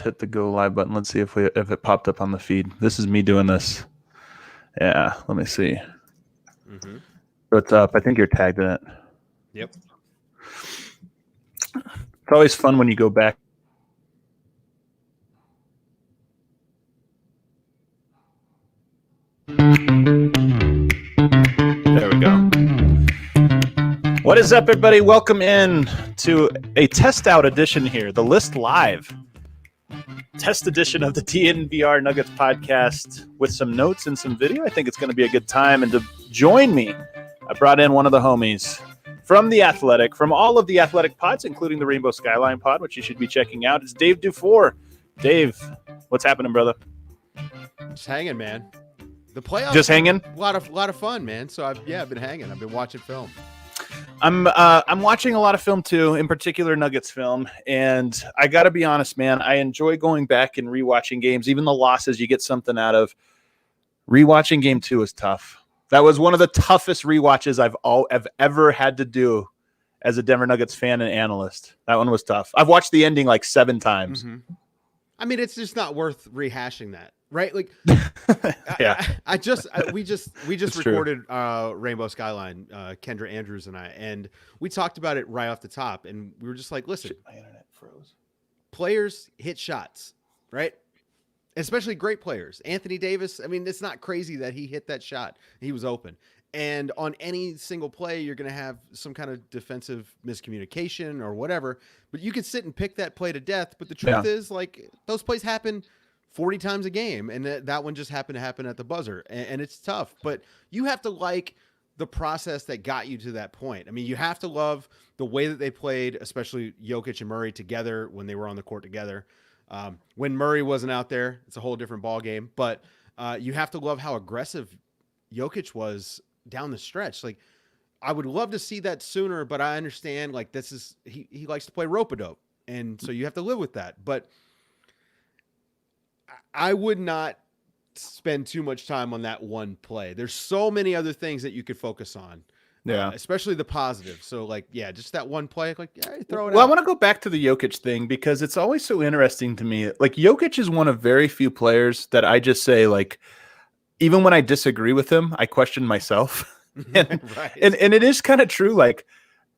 hit the go live button. Let's see if it popped up on the feed. This is me doing this. Yeah, let me see. Mm-hmm. What's up? I think you're tagged in it. Yep. It's always fun when you go back. There we go. What is up, everybody? Welcome in to a test out edition here, the List Live test edition of the DNVR Nuggets podcast with some notes and some video. I think it's going to be a good time. And to join me, I brought in one of the homies from The Athletic, from all of the Athletic pods, including the Rainbow Skyline pod, which you should be checking out. It's Dave DuFour. Dave, what's happening, brother? Just hanging, man. The playoffs. Just hanging? A lot of fun, man. So I've been hanging. I've been watching film. I'm watching a lot of film too, in particular Nuggets film, and I got to be honest, man. I enjoy going back and rewatching games, even the losses. You get something out of. Rewatching Game 2 is tough. That was one of the toughest rewatches I've ever had to do as a Denver Nuggets fan and analyst. That one was tough. I've watched the ending like 7 times. Mm-hmm. I mean, it's just not worth rehashing that, right? Like, yeah. We just It's recorded Rainbow Skyline, Kendra Andrews and I, and we talked about it right off the top, and we were just like, listen, my internet froze. Players hit shots, right? Especially great players. Anthony Davis, I mean, it's not crazy that he hit that shot. He was open. And on any single play, you're going to have some kind of defensive miscommunication or whatever. But you can sit and pick that play to death. But the truth is, like, those plays happen 40 times a game. And that one just happened to happen at the buzzer. And it's tough. But you have to like the process that got you to that point. I mean, you have to love the way that they played, especially Jokic and Murray together when they were on the court together. When Murray wasn't out there, it's a whole different ball game. But you have to love how aggressive Jokic was down the stretch. Like, I would love to see that sooner, but I understand, like, this is he likes to play rope-a-dope, and so you have to live with that. But I would not spend too much time on that one play. There's so many other things that you could focus on. Yeah. Especially the positive. So, like, yeah, just that one play, like, yeah, throw it out. Well, I want to go back to the Jokic thing because it's always so interesting to me. Like, Jokic is one of very few players that I just say, like, even when I disagree with him, I question myself. and, Right. and it is kind of true. Like,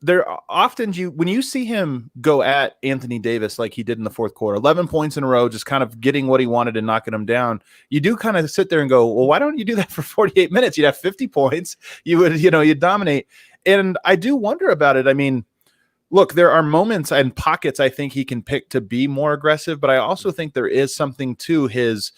there are often when you see him go at Anthony Davis like he did in the fourth quarter, 11 points in a row, just kind of getting what he wanted and knocking him down, you do kind of sit there and go, well, why don't you do that for 48 minutes? You'd have 50 points. You would, you'd dominate. And I do wonder about it. I mean, look, there are moments and pockets I think he can pick to be more aggressive, but I also think there is something to his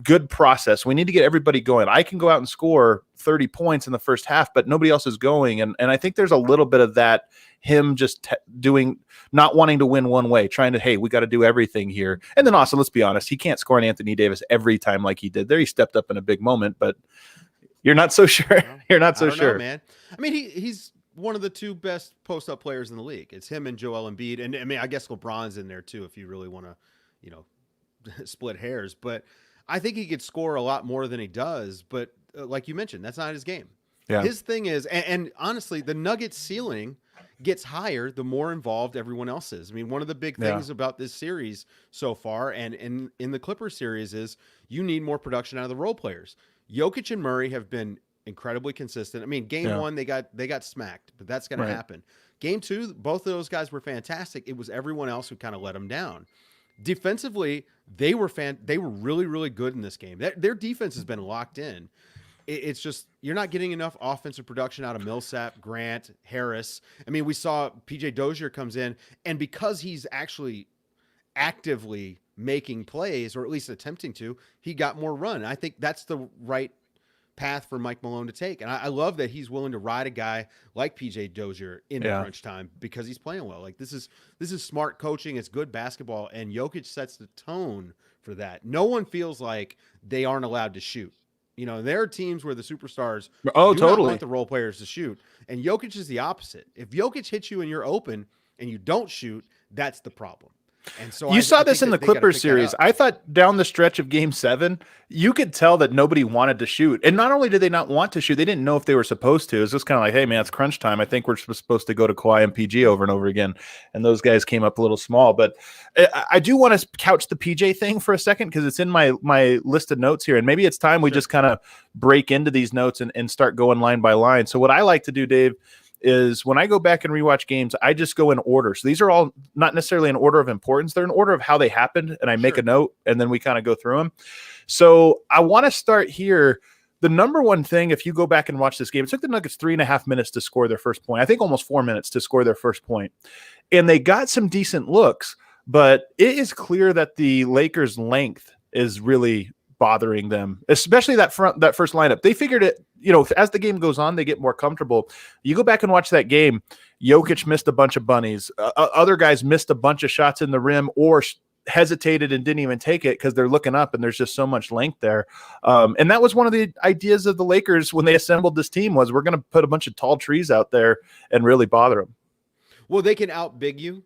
good process. We need to get everybody going. I can go out and score 30 points in the first half, but nobody else is going. And I think there's a little bit of that, him just not wanting to win one way, trying to, hey, we got to do everything here. And then also, let's be honest, he can't score on Anthony Davis every time like he did there. He stepped up in a big moment, but you're not so sure. You're not so sure, man. I mean, he's one of the 2 best post-up players in the league. It's him and Joel Embiid. And I mean, I guess LeBron's in there too, if you really want to, split hairs, but I think he could score a lot more than he does. But like you mentioned, that's not his game. Yeah. His thing is, and honestly, the Nuggets ceiling gets higher the more involved everyone else is. I mean, one of the big things about this series so far, and in the Clippers series, is you need more production out of the role players. Jokic and Murray have been incredibly consistent. I mean, game 1, they got smacked, but that's going to happen. Game 2, both of those guys were fantastic. It was everyone else who kind of let them down. Defensively, they were really, really good in this game. Their defense has been locked in. It's just you're not getting enough offensive production out of Millsap, Grant, Harris. I mean, we saw PJ Dozier comes in, and because he's actually actively making plays, or at least attempting to, he got more run. I think that's the right path for Mike Malone to take. And I love that he's willing to ride a guy like PJ Dozier in the crunch time because he's playing well. Like, this is smart coaching. It's good basketball. And Jokic sets the tone for that. No one feels like they aren't allowed to shoot. There are teams where the superstars do not want the role players to shoot. And Jokic is the opposite. If Jokic hits you and you're open and you don't shoot, that's the problem. And so You saw I this think in that the they got to Clippers pick that series. up. I thought down the stretch of game 7, you could tell that nobody wanted to shoot. And not only did they not want to shoot, they didn't know if they were supposed to. It was just kind of like, hey, man, it's crunch time. I think we're supposed to go to Kawhi and PG over and over again. And those guys came up a little small. But I do want to couch the PJ thing for a second because it's in my list of notes here. And maybe it's time we just kind of break into these notes and start going line by line. So what I like to do, Dave, is when I go back and rewatch games, I just go in order. So these are all not necessarily in order of importance. They're in order of how they happened. And I make a note and then we kind of go through them. So I want to start here. The number one thing, if you go back and watch this game, it took the Nuggets 3.5 minutes to score their first point. I think almost 4 minutes to score their first point. And they got some decent looks, but it is clear that the Lakers' length is really bothering them, especially that first lineup. They figured it, as the game goes on, they get more comfortable. You go back and watch that game, Jokic missed a bunch of bunnies. Other guys missed a bunch of shots in the rim or hesitated and didn't even take it because they're looking up and there's just so much length there. And that was one of the ideas of the Lakers when they assembled this team was we're going to put a bunch of tall trees out there and really bother them. Well, they can out-big you.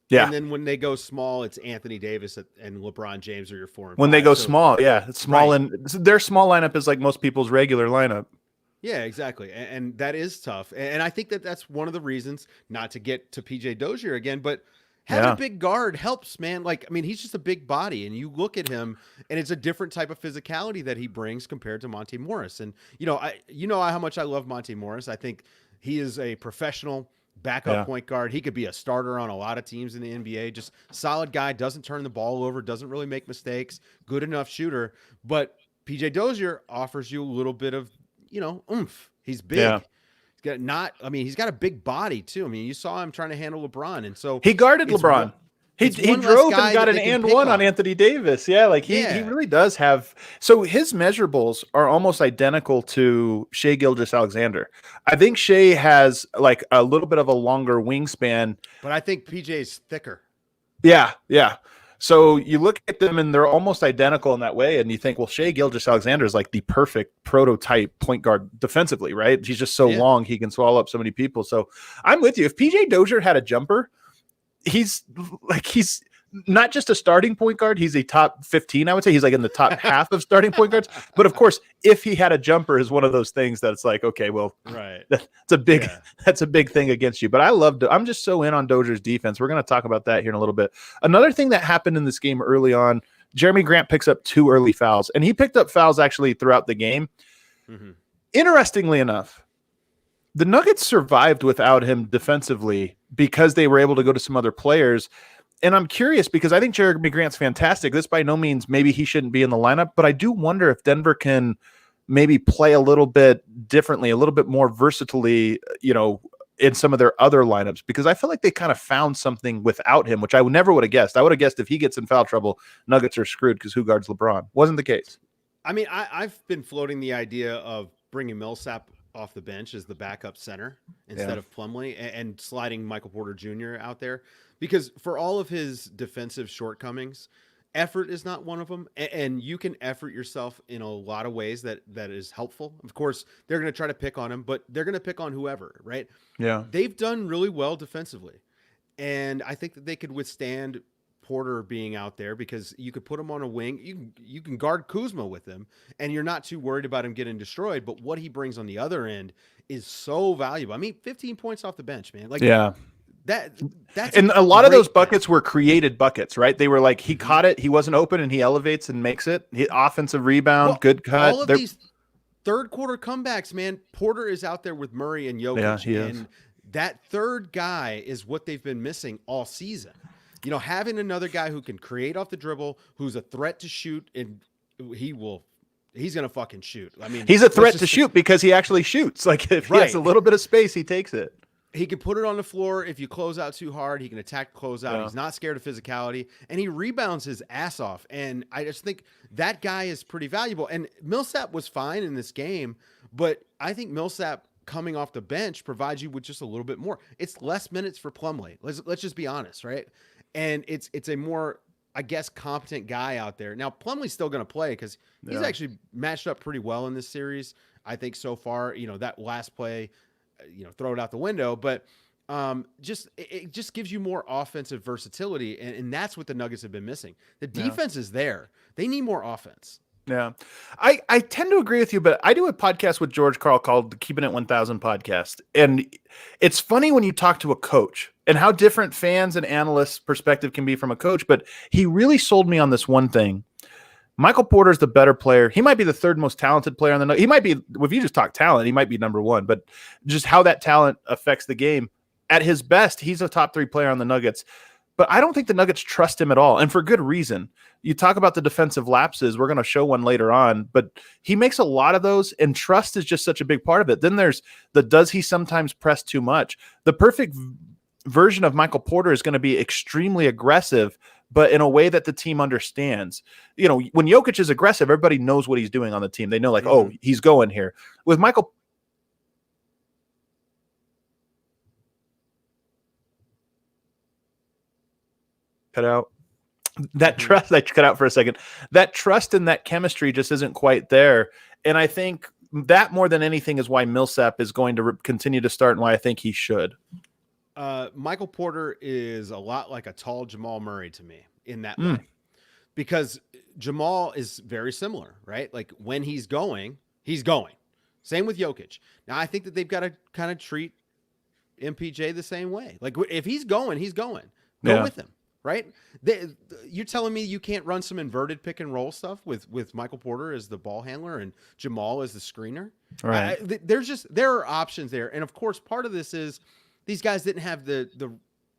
Yeah. And then when they go small, it's Anthony Davis and LeBron James are your 4 and 5. When they go small, it's small. Right. And their small lineup is like most people's regular lineup. Yeah, exactly. And that is tough. And I think that that's one of the reasons, not to get to PJ Dozier again, but having a big guard helps, man. He's just a big body, and you look at him, and it's a different type of physicality that he brings compared to Monte Morris. And, how much I love Monte Morris. I think he is a professional backup point guard. He could be a starter on a lot of teams in the NBA. Just solid guy, doesn't turn the ball over, doesn't really make mistakes, good enough shooter. But PJ Dozier offers you a little bit of, oomph. He's big. Yeah. He's got a big body too. I mean, you saw him trying to handle LeBron, and so he guarded LeBron. He drove and got an and one on Anthony Davis. Yeah, he really does have. So his measurables are almost identical to Shai Gilgeous-Alexander. I think Shai has like a little bit of a longer wingspan, but I think PJ's thicker. Yeah. So you look at them and they're almost identical in that way, and you think, well, Shai Gilgeous-Alexander is like the perfect prototype point guard defensively, right? He's just so long, he can swallow up so many people. So I'm with you. If PJ Dozier had a jumper, he's not just a starting point guard, he's a top 15. I would say he's like in the top half of starting point guards. But of course, if he had a jumper is one of those things that's like, okay, well, that's a big thing against you. But I'm just so in on Dozier's defense. We're going to talk about that here in a little bit. Another thing that happened in this game early on, Jeremy Grant picks up 2 early fouls, and he picked up fouls actually throughout the game. Mm-hmm. Interestingly enough, the Nuggets survived without him defensively because they were able to go to some other players. And I'm curious because I think Jeremy Grant's fantastic. This by no means, maybe he shouldn't be in the lineup, but I do wonder if Denver can maybe play a little bit differently, a little bit more versatilely, in some of their other lineups, because I feel like they kind of found something without him, which I never would have guessed. I would have guessed if he gets in foul trouble, Nuggets are screwed because who guards LeBron? Wasn't the case. I mean, I've been floating the idea of bringing Millsap off the bench as the backup center instead of Plumlee and sliding Michael Porter Jr. out there, because for all of his defensive shortcomings, effort is not one of them. And you can effort yourself in a lot of ways that is helpful. Of course, they're going to try to pick on him, but they're going to pick on whoever, right? Yeah. They've done really well defensively. And I think that they could withstand Porter being out there because you could put him on a wing. You can guard Kuzma with him, and you're not too worried about him getting destroyed. But what he brings on the other end is so valuable. I mean, 15 points off the bench, man. That's and a lot of those buckets were created buckets, right? They were like he caught it, he wasn't open, and he elevates and makes it. Offensive rebound, good cut. All of these third quarter comebacks, man. Porter is out there with Murray and Jokic, and that third guy is what they've been missing all season. Having another guy who can create off the dribble, who's a threat to shoot, and he's going to fucking shoot. I mean, he's a threat to shoot because he actually shoots. Like if he has a little bit of space, he takes it. He can put it on the floor. If you close out too hard, he can attack closeout. Yeah. He's not scared of physicality, and he rebounds his ass off. And I just think that guy is pretty valuable. And Millsap was fine in this game, but I think Millsap coming off the bench provides you with just a little bit more. It's less minutes for Plumlee. Let's just be honest, right? And it's a more, I guess, competent guy out there. Now, Plumlee's still going to play because he's actually matched up pretty well in this series. I think so far, that last play, throw it out the window. But it just gives you more offensive versatility, and that's what the Nuggets have been missing. The defense is there. They need more offense. Yeah, I tend to agree with you, but I do a podcast with George Karl called the Keeping It 1000 podcast. And it's funny when you talk to a coach and how different fans and analysts' perspective can be from a coach. But he really sold me on this one thing. Michael Porter's the better player. He might be the third most talented player on the Nuggets. He might be, if you just talk talent, he might be number one, but just how that talent affects the game. At his best, he's a top 3 player on the Nuggets. But I don't think the Nuggets trust him at all, and for good reason. You talk about the defensive lapses. We're going to show one later on, but he makes a lot of those, and trust is just such a big part of it. Then there's the does he sometimes press too much? The perfect version of Michael Porter is going to be extremely aggressive, but in a way that the team understands. You know, when Jokic is aggressive, everybody knows what he's doing on the team. They know, like, oh, he's going here. With Michael cut out. That trust, I cut out for a second. That trust and that chemistry just isn't quite there. And I think that more than anything is why Millsap is going to continue to start and why I think he should. Michael Porter is a lot like a tall Jamal Murray to me in that way, because Jamal is very similar, right? Like when he's going, he's going. Same with Jokic. Now I think that they've got to kind of treat MPJ the same way. Like if he's going, he's going. Go with him. Right? You're telling me you can't run some inverted pick and roll stuff with Michael Porter as the ball handler and Jamal as the screener? Right. There are options there. And of course, part of this is these guys didn't have the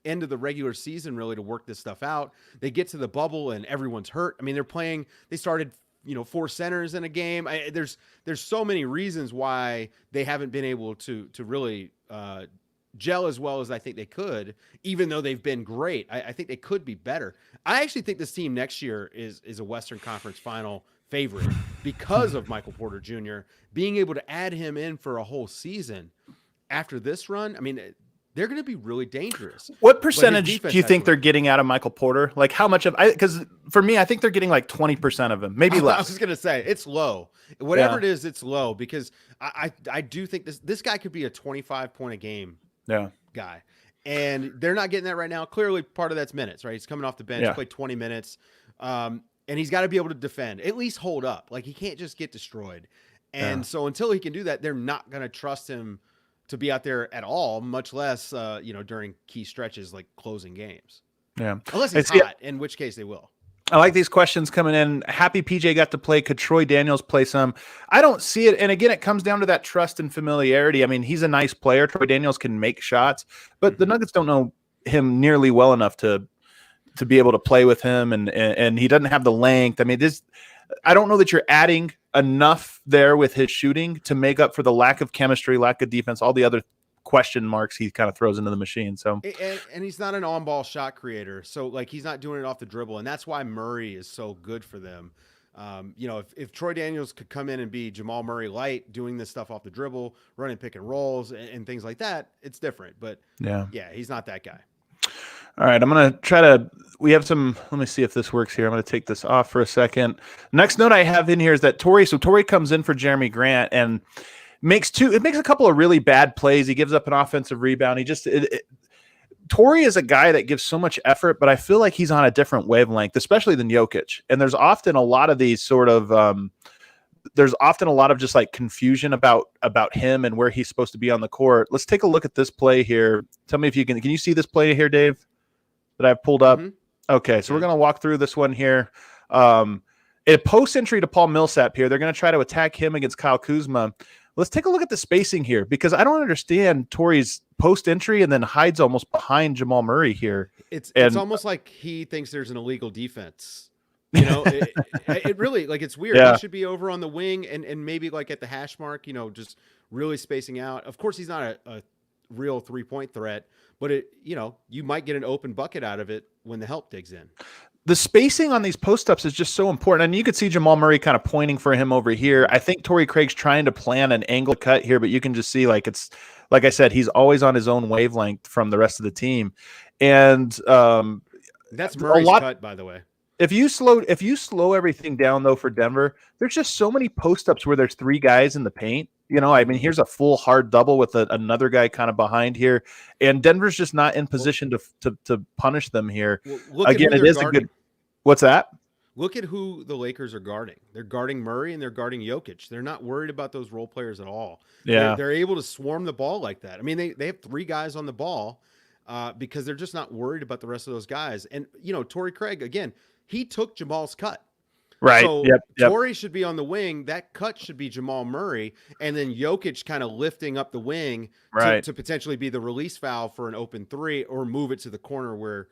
end of the regular season really to work this stuff out. They get to the bubble and everyone's hurt. I mean, they started, 4 centers in a game. There's so many reasons why they haven't been able to really, gel as well as I think they could, even though they've been great. I think they could be better. I actually think this team next year is a Western Conference final favorite because of Michael Porter Jr. being able to add him in for a whole season after this run. I mean, they're going to be really dangerous. What percentage do you think they're getting out of Michael Porter? Like how much because for me, I think they're getting like 20% of him, maybe less. I was going to say it's low. Whatever it is, it's low, because I do think this guy could be a 25 point a game guy. And they're not getting that right now. Clearly part of that's minutes, right? He's coming off the bench, played 20 minutes. And he's got to be able to defend, at least hold up. Like he can't just get destroyed. And so until he can do that, they're not going to trust him to be out there at all, much less, during key stretches like closing games. Yeah. Unless he's hot, in which case they will. I like these questions coming in. Happy PJ got to play. Could Troy Daniels play some? I don't see it. And again, it comes down to that trust and familiarity. I mean, he's a nice player. Troy Daniels can make shots, but the Nuggets don't know him nearly well enough to be able to play with him. And he doesn't have the length. I mean, I don't know that you're adding enough there with his shooting to make up for the lack of chemistry, lack of defense, all the other question marks he kind of throws into the machine. So and he's not an on-ball shot creator, so like he's not doing it off the dribble, and that's why Murray is so good for them. If Troy Daniels could come in and be Jamal Murray light, doing this stuff off the dribble, running pick and rolls and things like that, it's different. But yeah, he's not that guy. All right, I'm going to try to – we have some – let me see if this works here. I'm going to take this off for a second. Next note I have in here is that Torrey comes in for Jeremy Grant and makes a couple of really bad plays. He gives up an offensive rebound. Torrey is a guy that gives so much effort, but I feel like he's on a different wavelength, especially than Jokic. And there's often a lot of these sort of there's often a lot of just like confusion about him and where he's supposed to be on the court. Let's take a look at this play here. Tell me if you can you see this play here, Dave, that I've pulled up? Mm-hmm. Okay, so we're going to walk through this one here. A post entry to Paul Millsap here. They're going to try to attack him against Kyle Kuzma. Let's take a look at the spacing here, because I don't understand Torrey's post entry and then hides almost behind Jamal Murray here. It's almost like he thinks there's an illegal defense. It really, like, it's weird. He should be over on the wing and maybe like at the hash mark, just really spacing out. Of course, he's not a real 3-point threat, but you might get an open bucket out of it when the help digs in. The spacing on these post-ups is just so important. And you could see Jamal Murray kind of pointing for him over here. I think Torrey Craig's trying to plan an angle cut here, but you can just see, like, it's like I said, he's always on his own wavelength from the rest of the team. And that's Murray's cut, by the way. If you slow everything down though for Denver, there's just so many post ups where there's 3 guys in the paint. I mean, here's a full hard double with another guy kind of behind here, and Denver's just not in position to punish them here. Well, look Again, at who it is guarding. a good. What's that? Look at who the Lakers are guarding. They're guarding Murray and they're guarding Jokic. They're not worried about those role players at all. Yeah, they're able to swarm the ball like that. I mean, they have 3 guys on the ball because they're just not worried about the rest of those guys. And Torrey Craig, again, he took Jamal's cut. right. So Yep. Torrey should be on the wing. That cut should be Jamal Murray, and then Jokic kind of lifting up the wing to potentially be the release foul for an open 3, or move it to the corner where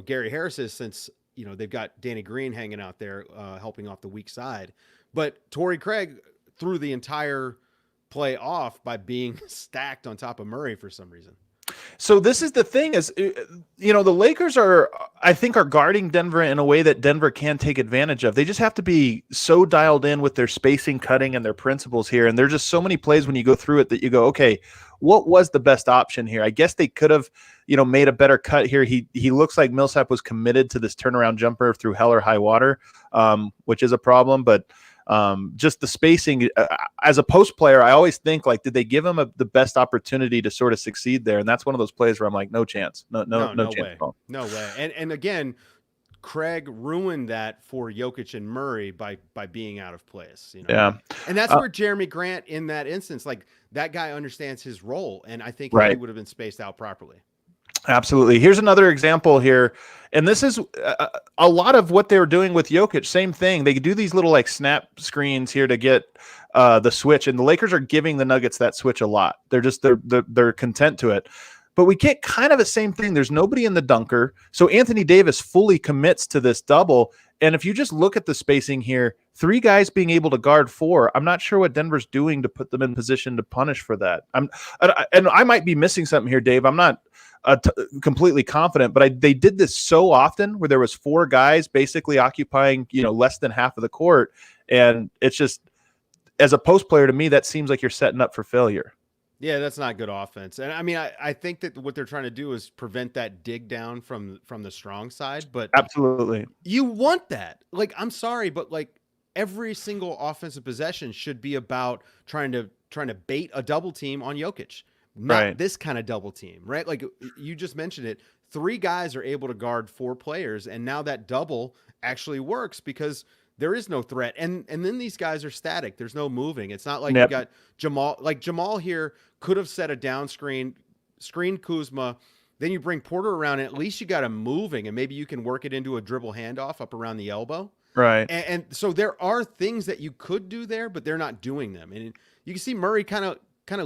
Gary Harris is, since they've got Danny Green hanging out there helping off the weak side. But Torrey Craig threw the entire play off by being stacked on top of Murray for some reason. So this is the thing is, the Lakers are guarding Denver in a way that Denver can take advantage of. They just have to be so dialed in with their spacing, cutting, and their principles here. And there's just so many plays when you go through it that you go, okay, what was the best option here? I guess they could have, made a better cut here. He looks like Millsap was committed to this turnaround jumper through hell or high water, which is a problem. But just the spacing as a post player, I always think, like, did they give him the best opportunity to sort of succeed there? And that's one of those plays where I'm like, no chance, no chance way. at all. No way. And again, Craig ruined that for Jokic and Murray by being out of place. Yeah, and that's where Jeremy Grant, in that instance, like, that guy understands his role, and I think he would have been spaced out properly. Absolutely. Here's another example here. And this is a lot of what they were doing with Jokic. Same thing. They do these little like snap screens here to get the switch. And the Lakers are giving the Nuggets that switch a lot. They're content to it. But we get kind of the same thing. There's nobody in the dunker. So Anthony Davis fully commits to this double. And if you just look at the spacing here, 3 guys being able to guard 4, I'm not sure what Denver's doing to put them in position to punish for that. And I might be missing something here, Dave. I'm not completely confident, but they did this so often where there was 4 guys basically occupying, less than half of the court. And it's just, as a post player, to me, that seems like you're setting up for failure. Yeah, that's not good offense. And I mean, I think that what they're trying to do is prevent that dig down from the strong side, but absolutely, you want that. Like, I'm sorry, but like, every single offensive possession should be about trying to bait a double team on Jokic. Not this kind of double team, right? Like you just mentioned it. 3 guys are able to guard 4 players, and now that double actually works because there is no threat. And then these guys are static. There's no moving. It's not like you got Jamal. Like, Jamal here could have set a down screen Kuzma. Then you bring Porter around, and at least you got him moving, and maybe you can work it into a dribble handoff up around the elbow. Right. And so there are things that you could do there, but they're not doing them. And you can see Murray kind of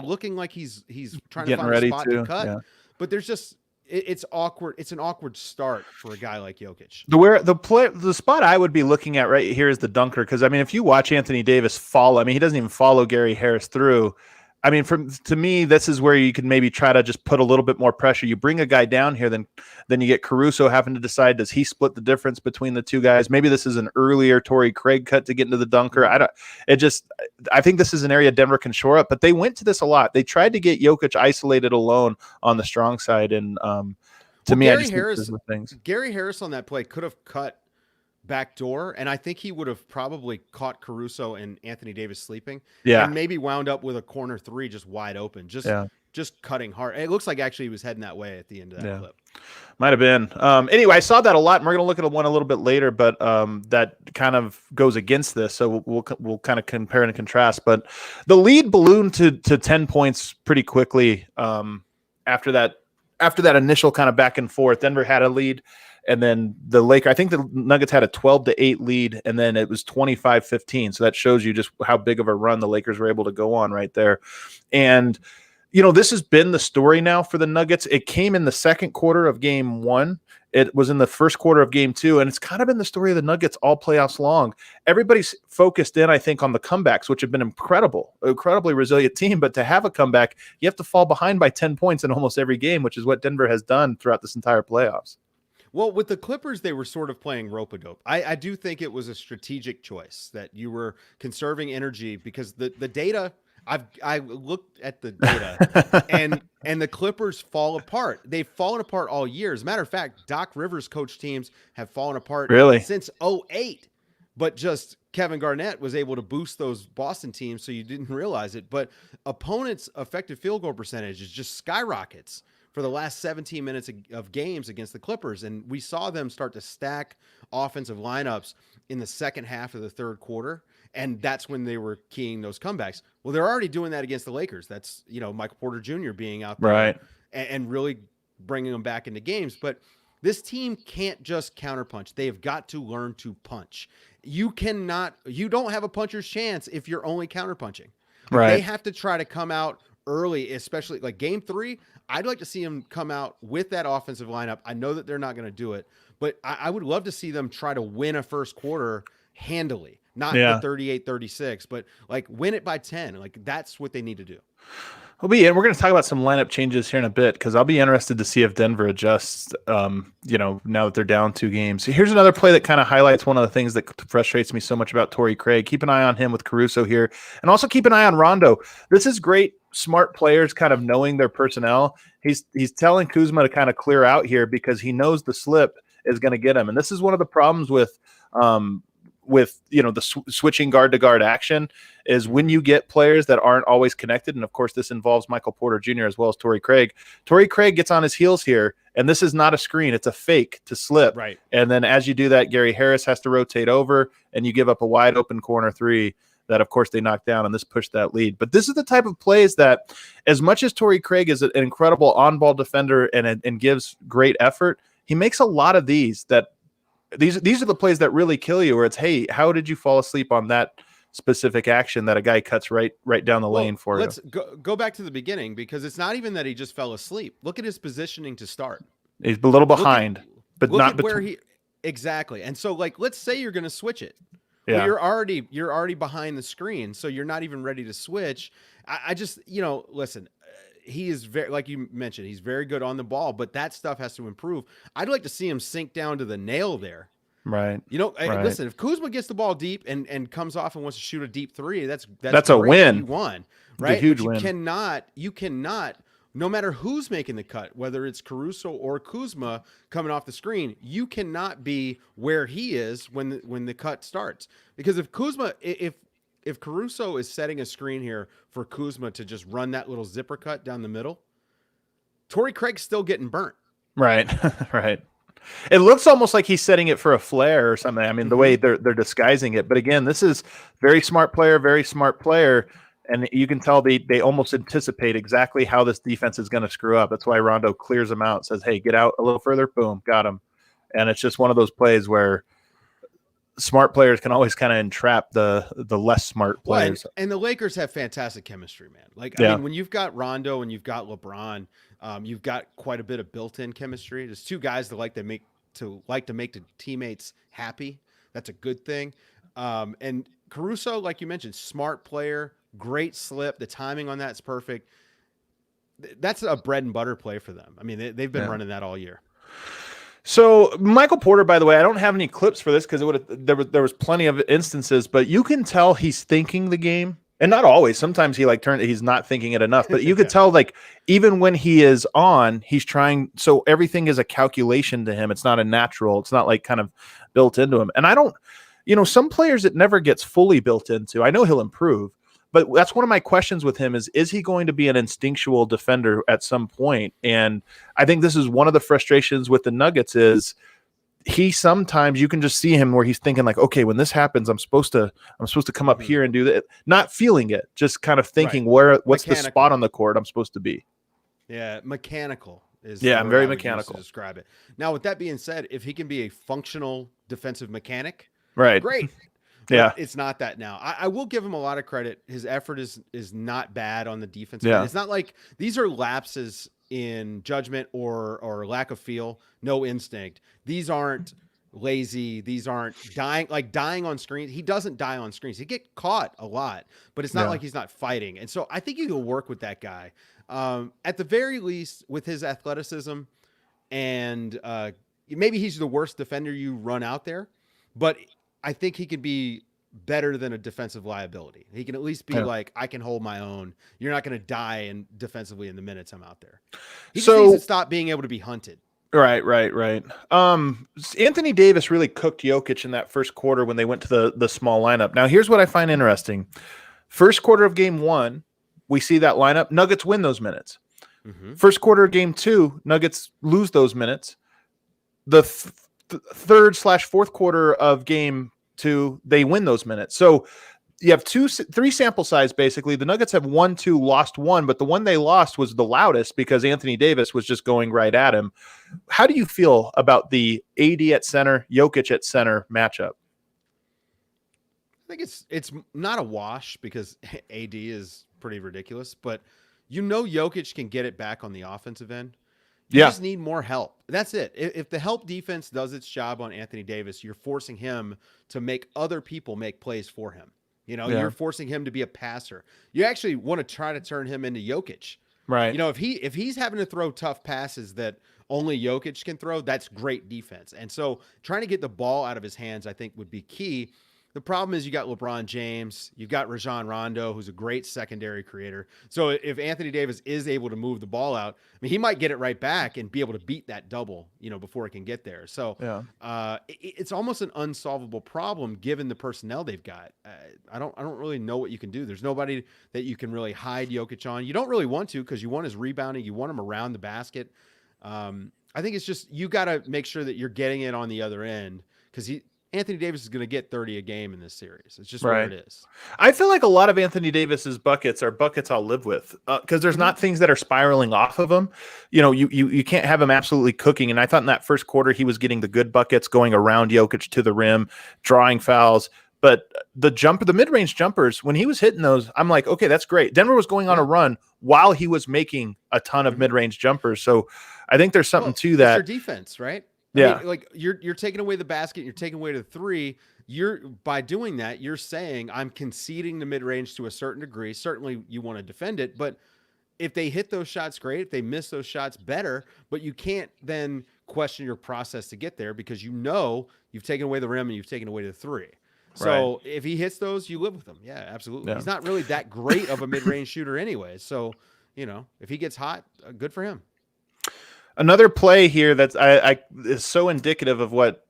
looking like he's trying to find a spot to cut, but there's just, it's awkward. It's an awkward start for a guy like Jokic. The spot I would be looking at right here is the dunker. Cause I mean, if you watch Anthony Davis follow, I mean, he doesn't even follow Gary Harris through. I mean, to me, this is where you can maybe try to just put a little bit more pressure. You bring a guy down here, then you get Caruso having to decide, does he split the difference between the 2 guys? Maybe this is an earlier Torrey Craig cut to get into the dunker. I think this is an area Denver can shore up, but they went to this a lot. They tried to get Jokic isolated alone on the strong side. And Gary Harris on that play could have cut back door, and I think he would have probably caught Caruso and Anthony Davis sleeping, and maybe wound up with a corner 3 just wide open, just cutting hard. It looks like actually he was heading that way at the end of that clip. Might have been. Anyway, I saw that a lot, and we're going to look at one a little bit later, but that kind of goes against this, so we'll kind of compare and contrast. But the lead ballooned to 10 points pretty quickly after that initial kind of back and forth. Denver had a lead. And then I think the Nuggets had a 12-8 lead, and then it was 25-15. So that shows you just how big of a run the Lakers were able to go on right there. And, this has been the story now for the Nuggets. It came in the second quarter of game 1. It was in the first quarter of game 2, and it's kind of been the story of the Nuggets all playoffs long. Everybody's focused in, I think, on the comebacks, which have been incredibly resilient team. But to have a comeback, you have to fall behind by 10 points in almost every game, which is what Denver has done throughout this entire playoffs. Well, with the Clippers, they were sort of playing rope-a-dope. I do think it was a strategic choice that you were conserving energy because the data, I looked at the data, and the Clippers fall apart. They've fallen apart all year. As a matter of fact, Doc Rivers coach teams have fallen apart Really? since '08. But just Kevin Garnett was able to boost those Boston teams, so you didn't realize it. But opponents' effective field goal percentage is just skyrockets for the last 17 minutes of games against the Clippers. And we saw them start to stack offensive lineups in the second half of the third quarter. And that's when they were keying those comebacks. Well, they're already doing that against the Lakers. That's, Michael Porter Jr. being out there Right. and really bringing them back into games. But this team can't just counterpunch. They have got to learn to punch. You don't have a puncher's chance if you're only counterpunching. Right. They have to try to come out early, especially like game 3. I'd like to see them come out with that offensive lineup. I know that they're not going to do it, but I would love to see them try to win a first quarter handily, not the 38-36, but like win it by 10. Like that's what they need to do. And we're going to talk about some lineup changes here in a bit, because I'll be interested to see if Denver adjusts, now that they're down 2 games. So here's another play that kind of highlights one of the things that frustrates me so much about Torrey Craig. Keep an eye on him with Caruso here, and also keep an eye on Rondo. This is great, smart players kind of knowing their personnel. He's telling Kuzma to kind of clear out here because he knows the slip is going to get him. And this is one of the problems with the switching guard to guard action is when you get players that aren't always connected. And of course, this involves Michael Porter Jr. as well as Torrey Craig. Torrey Craig gets on his heels here, and this is not a screen. It's a fake to slip. Right. And then as you do that, Gary Harris has to rotate over, and you give up a wide open corner 3 that, of course, they knocked down, and this pushed that lead. But this is the type of plays that, as much as Torrey Craig is an incredible on-ball defender and gives great effort, he makes a lot of these that these are the plays that really kill you, where it's, hey, how did you fall asleep on that specific action that a guy cuts right down the lane for you? Let's go back to the beginning, because it's not even that he just fell asleep. Look at his positioning to start. He's a little behind, but not where he exactly. And so, like, let's say you're going to switch it. Yeah. Well, you're already behind the screen, so you're not even ready to switch. I just, listen, he is very, like you mentioned, he's very good on the ball, but that stuff has to improve. I'd like to see him sink down to the nail there. Right. Right. Listen, if Kuzma gets the ball deep and comes off and wants to shoot a deep 3, that's a win. You won, right? A huge win. You cannot, no matter who's making the cut, whether it's Caruso or Kuzma coming off the screen, you cannot be where he is when the cut starts. Because if Caruso is setting a screen here for Kuzma to just run that little zipper cut down the middle, Torrey Craig's still getting burnt. Right. Right. It looks almost like he's setting it for a flare or something. I mean, the way they're disguising it. But again, this is very smart player. And you can tell they almost anticipate exactly how this defense is going to screw up. That's why Rondo clears them out, says, hey, get out a little further. Boom, got him. And it's just one of those plays where smart players can always kind of entrap the less smart players. Well, and the Lakers have fantastic chemistry, man. Like, I mean, when you've got Rondo and you've got LeBron, you've got quite a bit of built-in chemistry. There's 2 guys that like to make the teammates happy. That's a good thing. And Caruso, like you mentioned, smart player, great slip. The timing on that's perfect. That's a bread and butter play for them. I mean, they've been running that all year. So Michael Porter, by the way, I don't have any clips for this because there was plenty of instances, but you can tell he's thinking the game, and not always. Sometimes he's not thinking it enough, but you could tell, like, even when he is on, he's trying. So everything is a calculation to him. It's not a natural. It's not like kind of built into him. And I don't, some players it never gets fully built into. I know he'll improve, but that's one of my questions with him is he going to be an instinctual defender at some point? And I think this is one of the frustrations with the Nuggets is he sometimes you can just see him where he's thinking like, okay, when this happens, I'm supposed to come up here and do that. Not feeling it, just kind of thinking what's the spot on the court I'm supposed to be. Yeah, mechanical is I'm very mechanical to describe it. Now, with that being said, if he can be a functional defensive mechanic, right, great. But it's not that now. I will give him a lot of credit. His effort is not bad on the defense. It's not like these are lapses in judgment or lack of feel, no instinct. These aren't lazy. These aren't dying on screens. He doesn't die on screens. He get caught a lot, but it's not like he's not fighting. And so I think you can work with that guy. At the very least, with his athleticism, and maybe he's the worst defender you run out there, but I think he could be better than a defensive liability. He can at least be like, I can hold my own. You're not going to die and defensively in the minutes I'm out there. He just needs to stop being able to be hunted. Right. Anthony Davis really cooked Jokic in that first quarter when they went to the small lineup. Now, here's what I find interesting. First quarter of game 1, we see that lineup. Nuggets win those minutes. First quarter of game 2, Nuggets lose those minutes. The third/fourth quarter of game 2, they win those minutes. So you have 3 sample size, basically. The Nuggets have won 2, lost 1, but the one they lost was the loudest because Anthony Davis was just going right at him. How do you feel about the AD at center, Jokic at center matchup? I think it's not a wash because AD is pretty ridiculous, but Jokic can get it back on the offensive end. You just need more help. That's it. If the help defense does its job on Anthony Davis, you're forcing him to make other people make plays for him. You're forcing him to be a passer. You actually want to try to turn him into Jokic. Right. If he's having to throw tough passes that only Jokic can throw, that's great defense. And so trying to get the ball out of his hands, I think, would be key. The problem is you got LeBron James, you've got Rajon Rondo, who's a great secondary creator. So if Anthony Davis is able to move the ball out, I mean, he might get it right back and be able to beat that double, before it can get there. So it's almost an unsolvable problem given the personnel they've got. I don't really know what you can do. There's nobody that you can really hide Jokic on. You don't really want to because you want his rebounding, you want him around the basket. I think it's just you got to make sure that you're getting it on the other end because Anthony Davis is going to get 30 a game in this series. It's just where it is. I feel like a lot of Anthony Davis's buckets are buckets I'll live with because there's not things that are spiraling off of him. You can't have him absolutely cooking. And I thought in that first quarter he was getting the good buckets going around Jokic to the rim, drawing fouls. But the mid-range jumpers, when he was hitting those, I'm like, okay, that's great. Denver was going on a run while he was making a ton of mid-range jumpers. So I think there's something to that. It's your defense, right? I mean, like you're taking away the basket, you're taking away the 3. By doing that, you're saying I'm conceding the mid-range to a certain degree. Certainly you want to defend it, but if they hit those shots, great. If they miss those shots, better. But you can't then question your process to get there because you've taken away the rim and you've taken away the 3. So if he hits those, you live with him. Yeah, absolutely. Yeah. He's not really that great of a mid-range shooter anyway. So, if he gets hot, good for him. Another play here that's is so indicative of what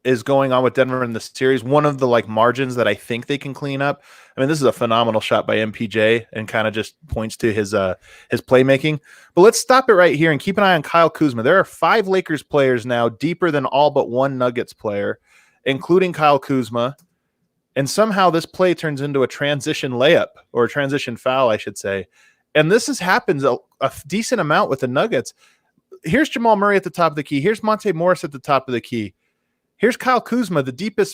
is going on with Denver in this series. One of the margins that I think they can clean up. I mean, this is a phenomenal shot by MPJ and kind of just points to his playmaking. But let's stop it right here and keep an eye on Kyle Kuzma. There are 5 Lakers players now deeper than all but 1 Nuggets player, including Kyle Kuzma. And somehow this play turns into a transition layup or a transition foul, I should say. And this happens a decent amount with the Nuggets. Here's Jamal Murray at the top of the key. Here's Monte Morris at the top of the key. Here's Kyle Kuzma,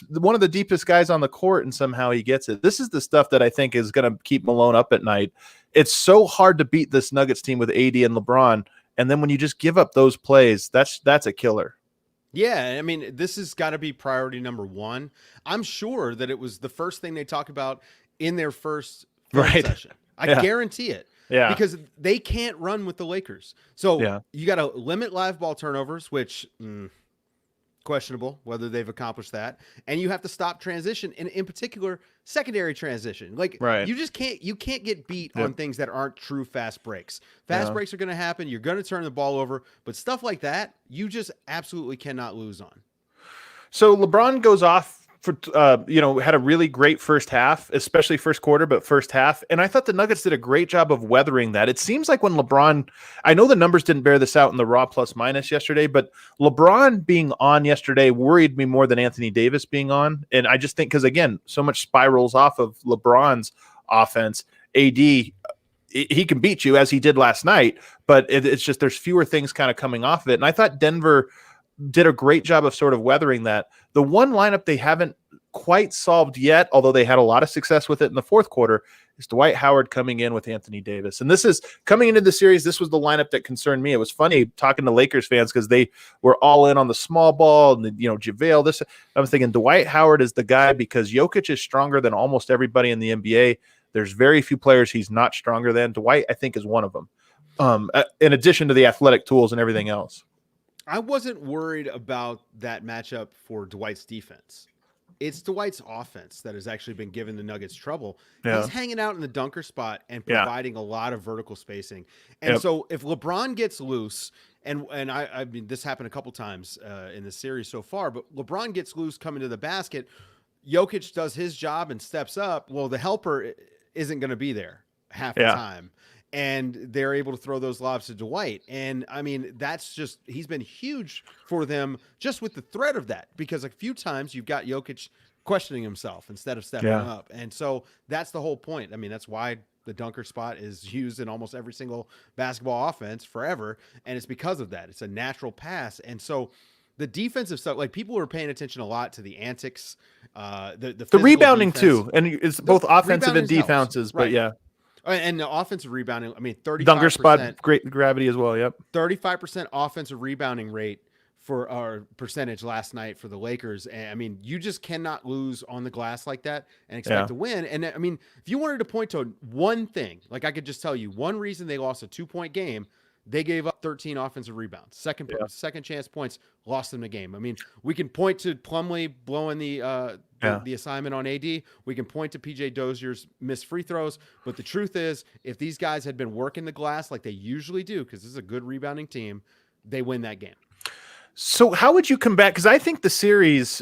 one of the deepest guys on the court, and somehow he gets it. This is the stuff that I think is going to keep Malone up at night. It's so hard to beat this Nuggets team with AD and LeBron, and then when you just give up those plays, that's a killer. Yeah, I mean, this has got to be priority number 1. I'm sure that it was the first thing they talk about in their first session. I guarantee it. Yeah, because they can't run with the Lakers. So you got to limit live ball turnovers, which questionable whether they've accomplished that. And you have to stop transition, and in particular, secondary transition. You just can't get beat on things that aren't true fast breaks. Fast breaks are going to happen. You're going to turn the ball over, but stuff like that, you just absolutely cannot lose on. So LeBron goes off for had a really great first half, especially first quarter, but first half. And I thought the Nuggets did a great job of weathering that. It seems like when LeBron, I know the numbers didn't bear this out in the raw plus minus yesterday, but LeBron being on yesterday worried me more than Anthony Davis being on. And I just think, because again, so much spirals off of LeBron's offense. AD, he can beat you as he did last night, but it's just, there's fewer things kind of coming off of it. And I thought Denver did a great job of sort of weathering that. The one lineup they haven't quite solved yet, although they had a lot of success with it in the fourth quarter, is Dwight Howard coming in with Anthony Davis. And this is coming into the series. This was the lineup that concerned me. It was funny talking to Lakers fans because they were all in on the small ball and JaVale. This, I was thinking Dwight Howard is the guy because Jokic is stronger than almost everybody in the NBA. There's very few players he's not stronger than. Dwight, I think, is one of them. In addition to the athletic tools and everything else. I wasn't worried about that matchup for Dwight's defense. it's Dwight's offense that has actually been giving the Nuggets trouble. Yeah. He's hanging out in the dunker spot and Yeah. providing a lot of vertical spacing. And so if LeBron gets loose, and I mean, this happened a couple times in the series so far, but LeBron gets loose coming to the basket, Jokic does his job and steps up. Well, the helper isn't going to be there half the time. And they're able to throw those lobs to Dwight. And I mean, that's just, he's been huge for them just with the threat of that, because a few times you've got Jokic questioning himself instead of stepping up. And so that's the whole point. I mean, that's why the dunker spot is used in almost every single basketball offense forever. And it's because of that. It's a natural pass. And so the defensive stuff, like people are paying attention a lot to the antics, the rebounding defense. too. And it's both offensive and defenses, but And the offensive rebounding, I mean, 35%. Dunker spot, great gravity as well. Yep. 35% offensive rebounding rate for our percentage last night for the Lakers. And I mean, you just cannot lose on the glass like that and expect to win. And I mean, if you wanted to point to one thing, like I could just tell you one reason they lost a 2-point game, they gave up 13 offensive rebounds. Second chance points lost them the game. I mean, we can point to Plumlee blowing the assignment on AD. We can point to PJ Dozier's missed free throws. But the truth is, if these guys had been working the glass like they usually do, because this is a good rebounding team, they win that game. So how would you combat? Because I think the series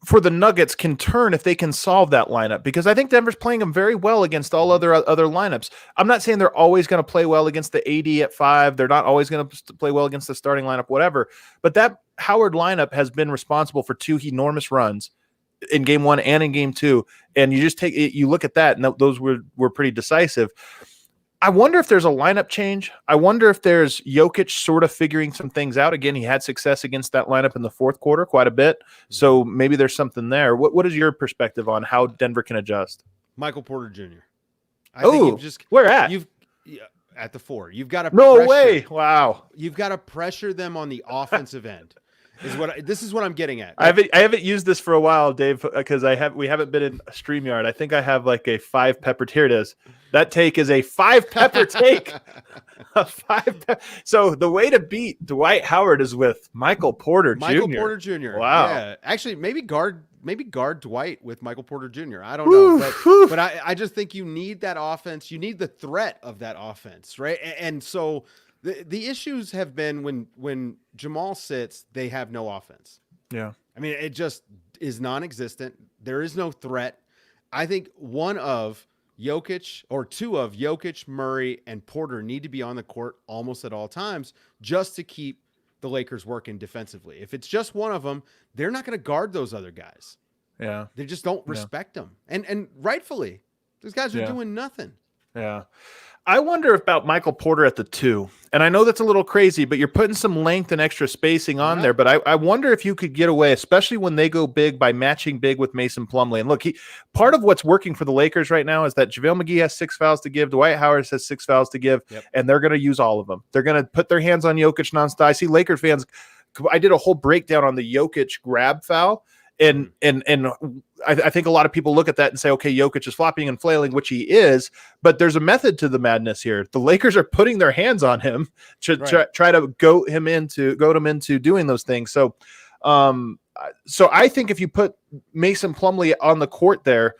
for the Nuggets can turn if they can solve that lineup, because I think Denver's playing them very well against all other lineups. I'm not saying they're always going to play well against the AD at 5. They're not always going to play well against the starting lineup, whatever. But that Howard lineup has been responsible for 2 enormous runs in game 1 and in game 2. And you just you look at that, and those were pretty decisive. I wonder if there's a lineup change. I wonder if there's Jokic sort of figuring some things out. Again, he had success against that lineup in the fourth quarter quite a bit. So maybe there's something there. What is your perspective on how Denver can adjust? Michael Porter Jr. Where at? At the 4. You've got to No way. Wow. You've got to pressure them on the offensive end. This is what I'm getting at. I haven't used this for a while, Dave, because we haven't been in StreamYard. I think I have like a 5 pepper. Here it is. That take is a 5 pepper take. So the way to beat Dwight Howard is with Michael Porter Jr. Michael Porter Jr. Wow. Yeah. Actually, maybe guard Dwight with Michael Porter Jr. I don't know, but I just think you need that offense. You need the threat of that offense, right? And so. The issues have been when Jamal sits, they have no offense. Yeah. I mean, it just is non-existent. There is no threat. I think one of Jokic or 2 of Jokic, Murray, and Porter need to be on the court almost at all times just to keep the Lakers working defensively. If it's just one of them, they're not going to guard those other guys. Yeah. They just don't respect them. And rightfully, those guys are doing nothing. Yeah. I wonder about Michael Porter at the 2. And I know that's a little crazy, but you're putting some length and extra spacing on there. But I wonder if you could get away, especially when they go big, by matching big with Mason Plumlee. And look, part of what's working for the Lakers right now is that JaVale McGee has 6 fouls to give. Dwight Howard has 6 fouls to give. And they're going to use all of them. They're going to put their hands on Jokic nonstop. I see Lakers fans. I did a whole breakdown on the Jokic grab foul. And I think a lot of people look at that and say, okay, Jokic is flopping and flailing, which he is, but there's a method to the madness here. The Lakers are putting their hands on him to try to goad him into doing those things. So I think if you put Mason Plumlee on the court there,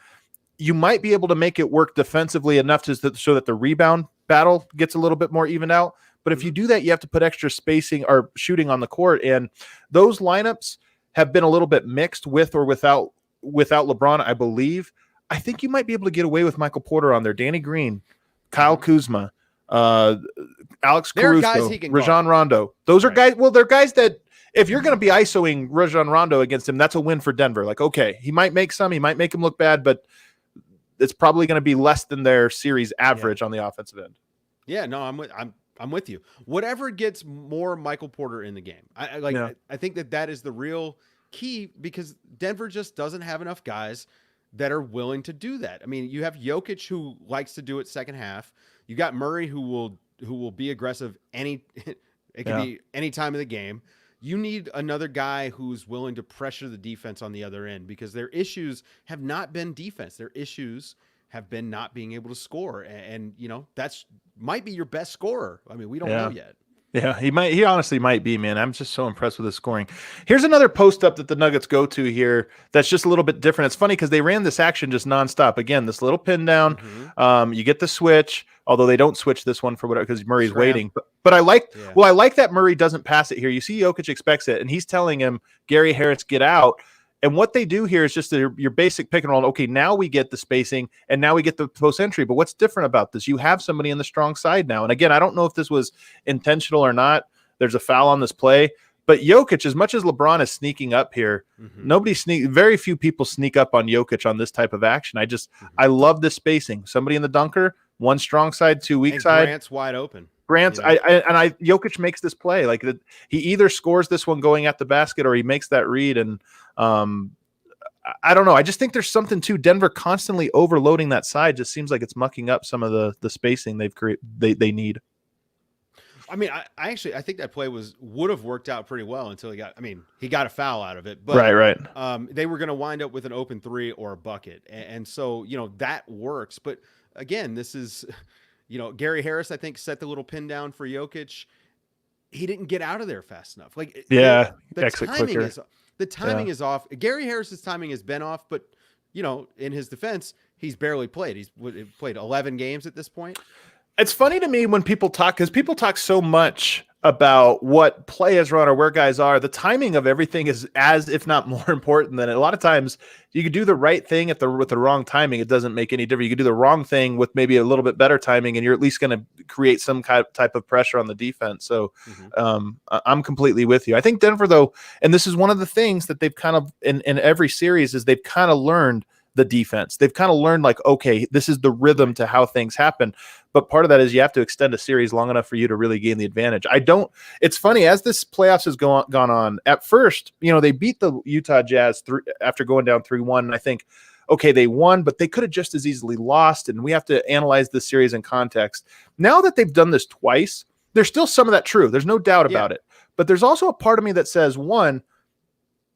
you might be able to make it work defensively enough so that the rebound battle gets a little bit more evened out. But if you do that, you have to put extra spacing or shooting on the court. And those lineups have been a little bit mixed with or without LeBron, I believe. I think you might be able to get away with Michael Porter on there. Danny Green, Kyle Kuzma, Alex Caruso, Rajon Rondo. Those are guys. Well, they're guys that if you're going to be ISOing Rajon Rondo against him, that's a win for Denver. Like, okay, he might make him look bad, but it's probably going to be less than their series average on the offensive end. Yeah, no, I'm with you. Whatever gets more Michael Porter in the game. I think that is the real key, because Denver just doesn't have enough guys that are willing to do that. I mean, you have Jokic, who likes to do it second half. You got Murray, who will be aggressive it can be any time of the game. You need another guy who's willing to pressure the defense on the other end, because their issues have not been defense. Their issues have been not being able to score. And that's might be your best scorer. I mean, we don't know yet. Yeah, he honestly might be, man. I'm just so impressed with his scoring. Here's another post up that the Nuggets go to here that's just a little bit different. It's funny because they ran this action just nonstop. Again, this little pin down. You get the switch, although they don't switch this one for whatever because Murray's waiting. But I like I like that Murray doesn't pass it here. You see Jokic expects it, and he's telling him, Gary Harris, get out. And what they do here is just your basic pick and roll. Okay, now we get the spacing, and now we get the post entry. But what's different about this? You have somebody on the strong side now. And again, I don't know if this was intentional or not. There's a foul on this play. But Jokic, as much as LeBron is sneaking up here, very few people sneak up on Jokic on this type of action. I love this spacing. Somebody in the dunker, one strong side, two weak side. Grant's wide open. Jokic makes this play. Like he either scores this one going at the basket or he makes that read. And I don't know. I just think there's something to Denver constantly overloading that side. Just seems like it's mucking up some of the spacing they need. I mean, I think that play would have worked out pretty well until he got a foul out of it. But right. They were going to wind up with an open three or a bucket. And so, that works. But again, this is, Gary Harris, I think, set the little pin down for Jokic. He didn't get out of there fast enough. The timing is off. Gary Harris's timing has been off, but in his defense, he's barely played. He's played 11 games at this point. It's funny to me when people talk, because people talk so much about what play is run or where guys are. The timing of everything is as, if not more important than it. A lot of times you could do the right thing with the wrong timing. It doesn't make any difference. You could do the wrong thing with maybe a little bit better timing, and you're at least going to create some type of pressure on the defense. So I'm completely with you. I think Denver, though, and this is one of the things that they've kind of in every series is they've kind of learned the defense. They've kind of learned like, okay, this is the rhythm to how things happen. But part of that is you have to extend a series long enough for you to really gain the advantage. It's funny, as this playoffs has gone on, at first, they beat the Utah Jazz after going down 3-1. And I think, okay, they won, but they could have just as easily lost. And we have to analyze this series in context. Now that they've done this twice, there's still some of that true. There's no doubt about it. But there's also a part of me that says, one,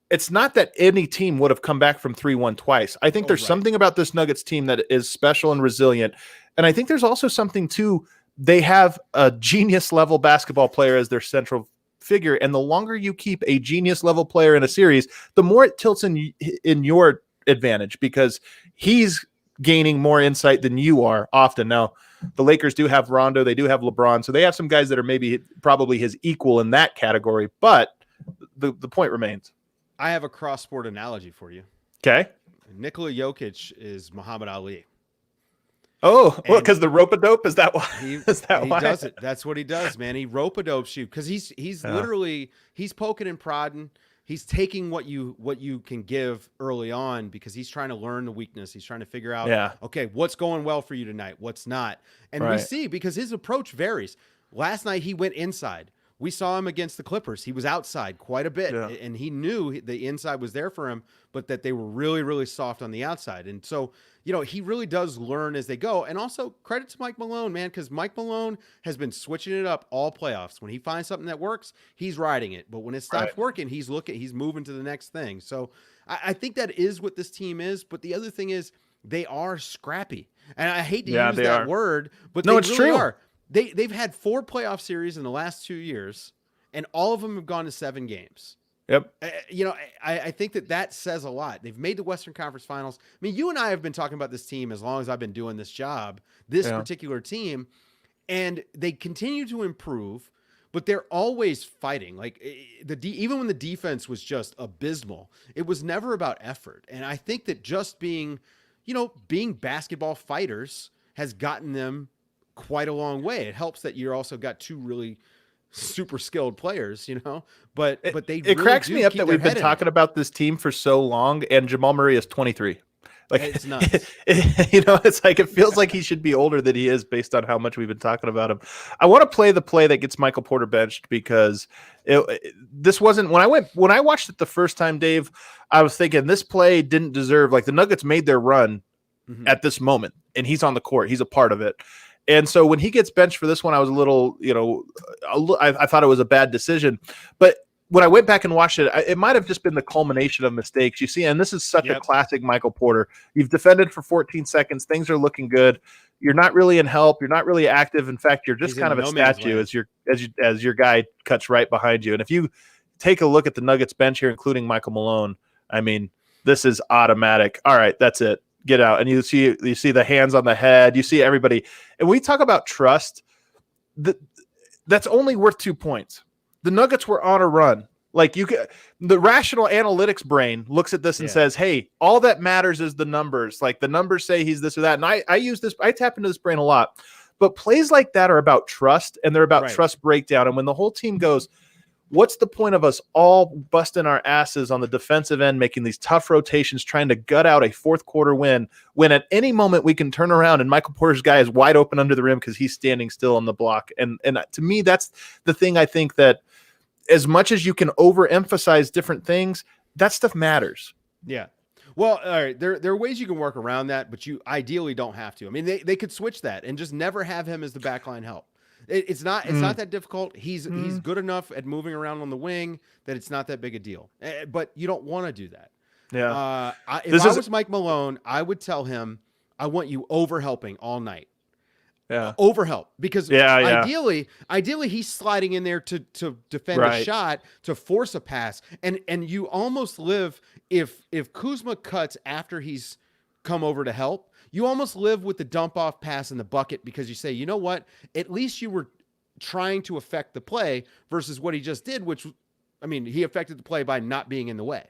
it's not that any team would have come back from 3-1 twice. I think there's something about this Nuggets team that is special and resilient. And I think there's also something too, they have a genius level basketball player as their central figure. And the longer you keep a genius level player in a series, the more it tilts in your advantage because he's gaining more insight than you are often. Now, the Lakers do have Rondo, they do have LeBron, so they have some guys that are probably his equal in that category. But the point remains. I have a cross-sport analogy for you. Okay. Nikola Jokic is Muhammad Ali. Oh, well, because the rope-a-dope, is that why? He does it. That's what he does, man. He rope-a-dopes you because he's literally poking and prodding. He's taking what you can give early on because he's trying to learn the weakness. He's trying to figure out, okay, what's going well for you tonight, what's not. And we see because his approach varies. Last night he went inside. We saw him against the Clippers. He was outside quite a bit, and he knew the inside was there for him, but that they were really, really soft on the outside. And so, he really does learn as they go. And also credit to Mike Malone, man, because Mike Malone has been switching it up all playoffs. When he finds something that works, he's riding it. But when it stops working, he's moving to the next thing. So I think that is what this team is. But the other thing is they are scrappy. And I hate to use that word, but they really are. They've had 4 playoff series in the last 2 years, and all of them have gone to 7 games. Yep. I think that says a lot. They've made the Western Conference Finals. I mean, you and I have been talking about this team as long as I've been doing this job, this particular team, and they continue to improve, but they're always fighting. Like even when the defense was just abysmal, it was never about effort. And I think that just being basketball fighters has gotten them quite a long way. It helps that you're also got 2 really super skilled players, but they it cracks me up that we've been talking about this team for so long, and Jamal Murray is 23. Like, it's nuts. It's like it feels like he should be older than he is based on how much we've been talking about him. I want to play the play that gets Michael Porter benched because this wasn't when I watched it the first time, Dave. I was thinking this play didn't deserve, like, the Nuggets made their run at this moment, and he's on the court. He's a part of it. And so when he gets benched for this one, I was a little, I thought it was a bad decision. But when I went back and watched it, it might have just been the culmination of mistakes. You see, and this is such a classic Michael Porter. You've defended for 14 seconds. Things are looking good. You're not really in help. You're not really active. In fact, you're just kind of a statue as your guy cuts right behind you. And if you take a look at the Nuggets bench here, including Michael Malone, I mean, this is automatic. All right, that's it. Get out. And you see the hands on the head. You see everybody. And we talk about trust. That's only worth 2 points. The Nuggets were on a run. Like the rational analytics brain looks at this and says, hey, all that matters is the numbers. Like the numbers say he's this or that. And I tap into this brain a lot. But plays like that are about trust, and they're about trust breakdown. And when the whole team goes, what's the point of us all busting our asses on the defensive end, making these tough rotations, trying to gut out a fourth quarter win, when at any moment we can turn around and Michael Porter's guy is wide open under the rim because he's standing still on the block. And to me, that's the thing. I think that as much as you can overemphasize different things, that stuff matters. Yeah. Well, all right. There are ways you can work around that, but you ideally don't have to. I mean, they could switch that and just never have him as the backline help. It's not that difficult. He's good enough at moving around on the wing that it's not that big a deal. But you don't want to do that. Yeah. If I was Mike Malone, I would tell him, I want you over helping all night. Yeah. Over help, because ideally he's sliding in there to defend a shot, to force a pass, and you almost live if Kuzma cuts after he's come over to help. You almost live with the dump off pass in the bucket, because you say, you know what? At least you were trying to affect the play versus what he just did, which, I mean, he affected the play by not being in the way.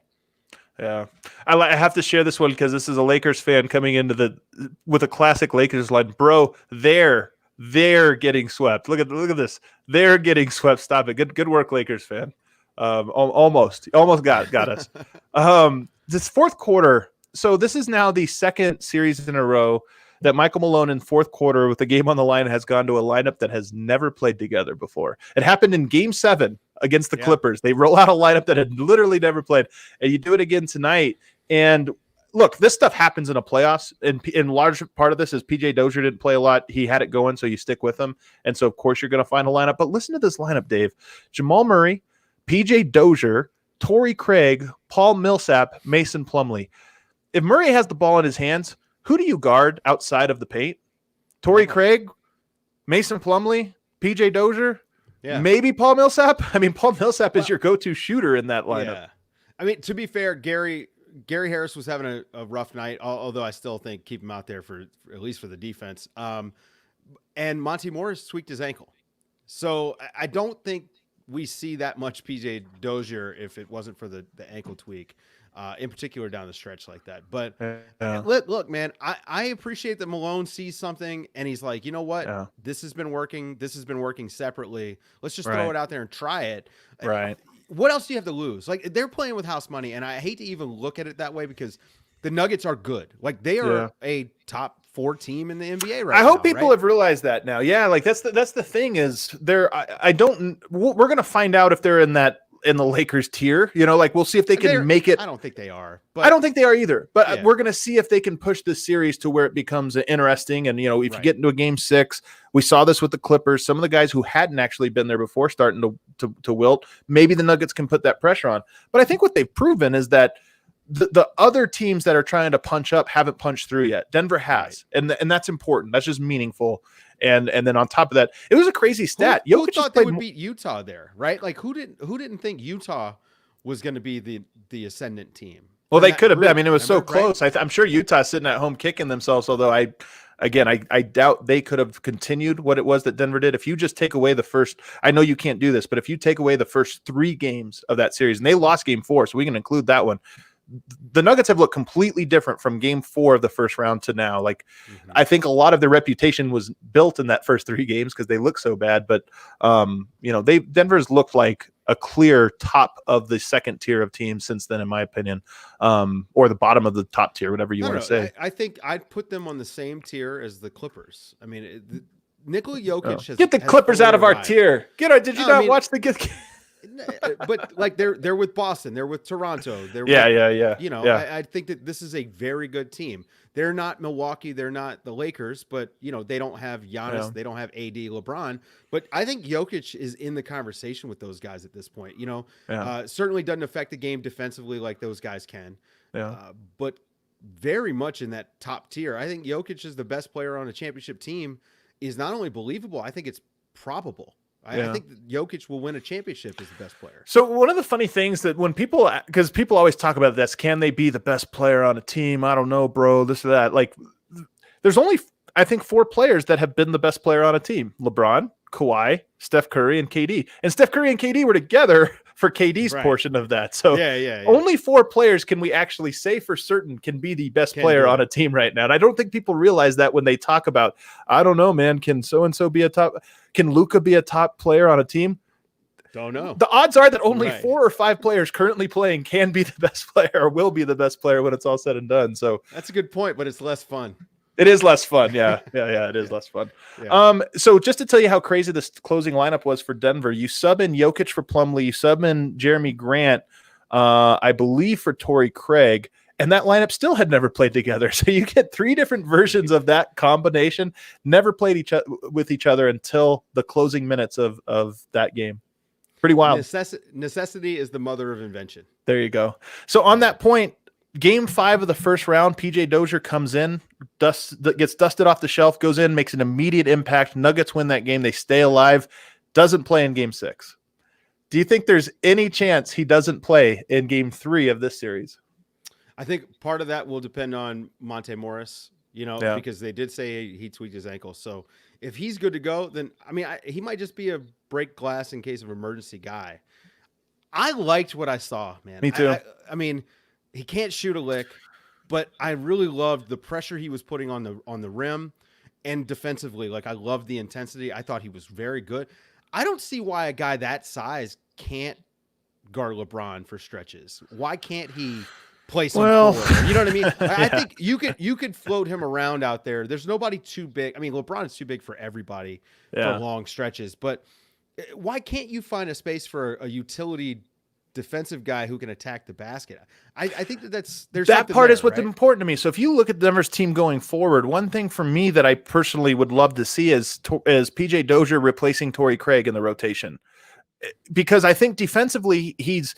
Yeah. I have to share this one because this is a Lakers fan coming into with a classic Lakers line. Bro, they're getting swept. Look at this. They're getting swept. Stop it. Good work, Lakers fan. Almost got us. This fourth quarter. So this is now the second series in a row that Michael Malone in fourth quarter with the game on the line has gone to a lineup that has never played together before. It happened in Game 7 against the Clippers. They roll out a lineup that had literally never played, and you do it again tonight. And look, this stuff happens in a playoffs, and in large part of this is PJ Dozier didn't play a lot. He had it going, so you stick with him. And so, of course, you're going to find a lineup. But listen to this lineup, Dave. Jamal Murray, PJ Dozier, Torrey Craig, Paul Millsap, Mason Plumlee. If Murray has the ball in his hands, who do you guard outside of the paint? Torrey Craig, Mason Plumlee, PJ Dozier, maybe Paul Millsap. I mean, Paul Millsap is your go-to shooter in that lineup. Yeah. I mean, to be fair, Gary Harris was having a rough night, although I still think keep him out there for at least for the defense. And Monty Morris tweaked his ankle. So I don't think we see that much PJ Dozier if it wasn't for the ankle tweak. In particular down the stretch like that. But look, man, I appreciate that Malone sees something and he's like, you know what? This has been working. This has been working separately. Let's just throw it out there and try it. Right. What else do you have to lose? Like, they're playing with house money, and I hate to even look at it that way because the Nuggets are good. Like, they are a top 4 team in the NBA right now. I hope people have realized that now. Yeah, like that's the thing is we're going to find out if they're in the Lakers tier, like we'll see if they can make it. I don't think they are, but I don't think they are either, but we're going to see if they can push this series to where it becomes interesting. And, if you get into a game 6, we saw this with the Clippers, some of the guys who hadn't actually been there before starting to wilt, maybe the Nuggets can put that pressure on. But I think what they've proven is that the other teams that are trying to punch up haven't punched through yet. Denver has, and that's important. That's just meaningful. And then on top of that, it was a crazy stat. Who thought they would beat Utah there, right? Like who didn't think Utah was going to be the ascendant team? Well, they could have been. I mean, it was so close. Right? I'm sure Utah's sitting at home kicking themselves. Although I doubt they could have continued what it was that Denver did. If you just take away the first, I know you can't do this, but if you take away the first 3 games of that series, and they lost game 4, so we can include that one. The Nuggets have looked completely different from game 4 of the first round to now. Like, I think a lot of their reputation was built in that first 3 games because they look so bad. But, Denver's looked like a clear top of the second tier of teams since then, in my opinion, or the bottom of the top tier, whatever you want to say. I think I'd put them on the same tier as the Clippers. I mean, Nikola Jokic has get the Clippers out of our tier. Did you not watch the but like they're with Boston, they're with Toronto, they're Yeah. you know, Yeah. I think that this is a very good team. They're not Milwaukee, they're not the Lakers, but you know, they don't have Giannis, they don't have AD, LeBron, but I think Jokic is in the conversation with those guys at this point. You know, certainly doesn't affect the game defensively like those guys can, but very much in that top tier. I think Jokic is the best player on a championship team is not only believable, I think it's probable. I think that Jokic will win a championship as the best player. So one of the funny things that when because people always talk about this, can they be the best player on a team? I don't know, bro, this or that. Like, there's only, I think, 4 players that have been the best player on a team: LeBron, Kawhi, Steph Curry, and KD. And Steph Curry and KD were together for KD's portion of that. So only 4 players can we actually say for certain can be the best player on a team right now. And I don't think people realize that when they talk about, I don't know, man, can so-and-so be a top, can Luka be a top player on a team? Don't know. The odds are that only 4 or 5 players currently playing can be the best player or will be the best player when it's all said and done. So that's a good point, but it's less fun. It is less fun. Yeah. It is less fun. So just to tell you how crazy this closing lineup was for Denver, you sub in Jokic for Plumlee, you sub in Jeremy Grant, I believe for Torrey Craig, and that lineup still had never played together. So you get 3 different versions of that combination, never played with each other until the closing minutes of that game. Pretty wild. Necessity is the mother of invention. There you go. So on that point, Game 5 of the first round, PJ Dozier comes in, gets dusted off the shelf, goes in, makes an immediate impact. Nuggets win that game. They stay alive. Doesn't play in Game 6. Do you think there's any chance he doesn't play in Game 3 of this series? I think part of that will depend on Monte Morris, because they did say he tweaked his ankle. So if he's good to go, then, he might just be a break glass in case of emergency guy. I liked what I saw, man. Me too. He can't shoot a lick, but I really loved the pressure he was putting on the rim and defensively. Like, I loved the intensity. I thought he was very good. I don't see why a guy that size can't guard LeBron for stretches. Why can't he play some forward? You know what I mean? I think you could float him around out there. There's nobody too big. LeBron is too big for everybody for long stretches, but why can't you find a space for a utility defensive guy who can attack the basket? I think there's that part is what's important to me. So if you look at Denver's team going forward, one thing for me that I personally would love to see is PJ Dozier replacing Torrey Craig in the rotation, because I think defensively he's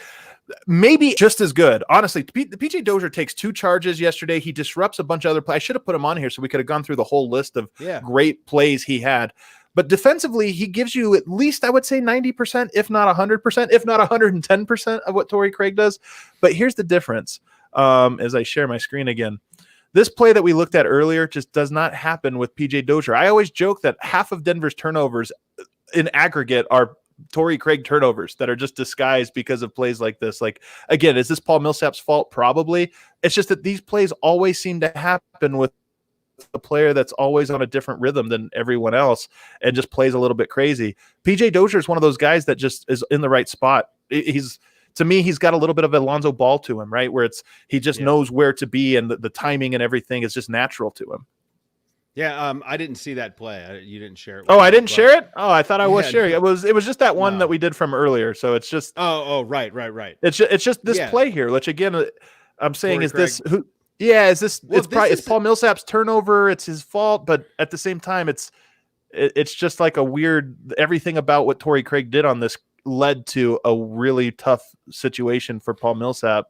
maybe just as good. Honestly, PJ Dozier takes 2 charges yesterday. He disrupts a bunch of other plays. I should have put him on here so we could have gone through the whole list of great plays he had. But defensively, he gives you at least, I would say, 90%, if not 100%, if not 110% of what Torrey Craig does. But here's the difference. As I share my screen again, this play that we looked at earlier just does not happen with PJ Dozier. I always joke that half of Denver's turnovers in aggregate are Torrey Craig turnovers that are just disguised because of plays like this. Like, again, is this Paul Millsap's fault? Probably. It's just that these plays always seem to happen with a player that's always on a different rhythm than everyone else and just plays a little bit crazy. PJ Dozier is one of those guys that just is in the right spot. To me, he's got a little bit of Alonzo Ball to him, right? Where he just knows where to be, and the timing and everything is just natural to him. Yeah, I didn't see that play. You didn't share it. I didn't share it? Oh, I thought I was sharing. It was just that one that we did from earlier. So it's just right. It's just this play here, which again I'm saying Torrey is Craig. this who it's it's Paul Millsap's turnover, it's his fault, but at the same time it's just like a weird, everything about what Torrey Craig did on this led to a really tough situation for Paul Millsap.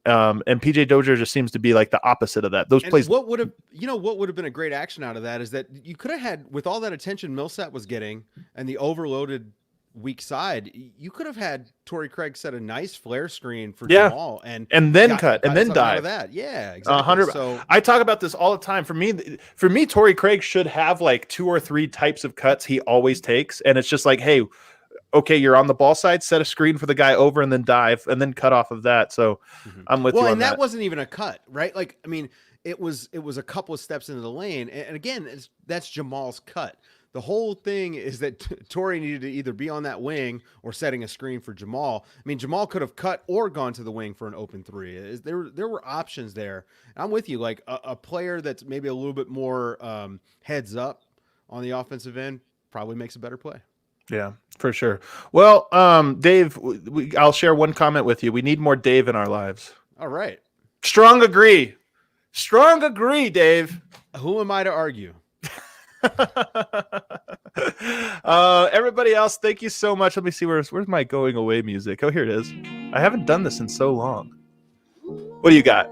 And PJ Dozier just seems to be like the opposite of that. Those plays. What would have been a great action out of that is that you could have had, with all that attention Millsap was getting and the overloaded weak side, you could have had Torrey Craig set a nice flare screen for Jamal and then cut and then dive. Out of that. Yeah, exactly. 100. So I talk about this all the time. For me, Torrey Craig should have like 2 or 3 types of cuts he always takes, and it's just like, hey, okay, you're on the ball side, set a screen for the guy over, and then dive, and then cut off of that. So I'm with you on that. Well, and that wasn't even a cut, right? Like, it was a couple of steps into the lane, and again, that's Jamal's cut. The whole thing is that Torrey needed to either be on that wing or setting a screen for Jamal. Jamal could have cut or gone to the wing for an open 3. There were options there. I'm with you. Like a player that's maybe a little bit more heads up on the offensive end probably makes a better play. Yeah, for sure. Well, Dave, I'll share one comment with you. We need more Dave in our lives. All right. Strong agree. Strong agree, Dave. Who am I to argue? Everybody else, thank you so much. Let me see where's my going away music. Oh, here it is. I haven't done this in so long. What do you got?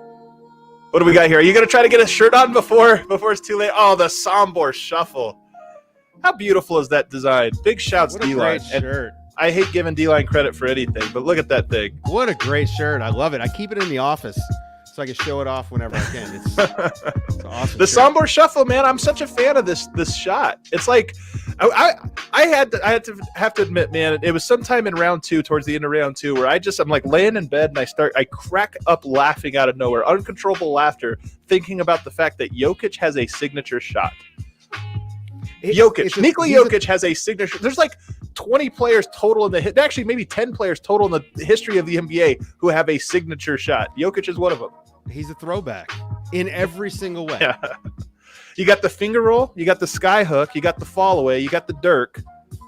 What do we got here? Are you gonna try to get a shirt on before it's too late? Oh, the Sombor Shuffle. How beautiful is that design? Big shouts, What a D-Line. great shirt. I hate giving D-Line credit for anything, but look at that thing. What a great shirt. I love it. I keep it in the office so I can show it off whenever I can. It's an awesome The shirt. Sombor Shuffle, man. I'm such a fan of this shot. It's like I had to admit, man, it was sometime in round 2, towards the end of round 2, where I'm like laying in bed and I crack up laughing out of nowhere, uncontrollable laughter, thinking about the fact that Jokic has a signature shot. Nikola Jokic has a signature. There's like 20 players total actually maybe 10 players total in the history of the NBA who have a signature shot. Jokic is one of them. He's a throwback in every single way. Yeah. You got the finger roll, you got the sky hook, you got the fall away, you got the Dirk,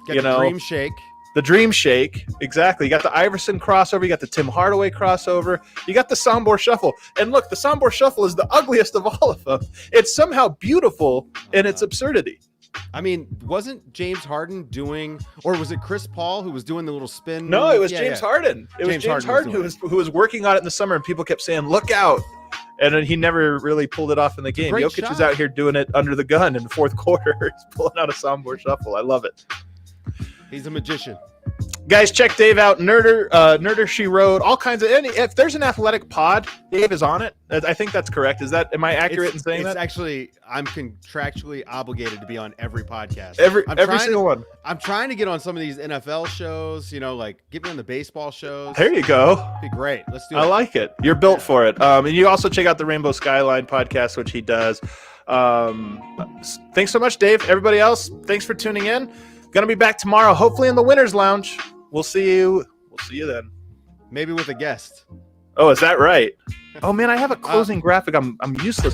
Dream Shake. The Dream Shake, exactly. You got the Iverson crossover, you got the Tim Hardaway crossover, you got the Sombor Shuffle. And look, the Sombor Shuffle is the ugliest of all of them. It's somehow beautiful in its absurdity. I mean, wasn't James Harden doing, or was it Chris Paul who was doing the little spin? No, it was James Harden. It was James Harden who was working on it in the summer, and people kept saying, "Look out!" And then he never really pulled it off in the game. Jokic was out here doing it under the gun in the fourth quarter. He's pulling out a Sombor Shuffle. I love it. He's a magician. Guys, check Dave out. Nerder She Wrote, all kinds of. If there's an athletic pod, Dave is on it. I think that's correct. Am I accurate in saying that? It's actually, I'm contractually obligated to be on every podcast. Every single one. I'm trying to get on some of these NFL shows. Like get me on the baseball shows. There you go. Be great. Let's do it. I like it. You're built for it. And you also check out the Rainbow Skyline podcast, which he does. Thanks so much, Dave. Everybody else, thanks for tuning in. Gonna be back tomorrow, hopefully in the Winners Lounge. We'll see you then. Maybe with a guest. Oh, is that right? Oh man, I have a closing graphic. I'm useless.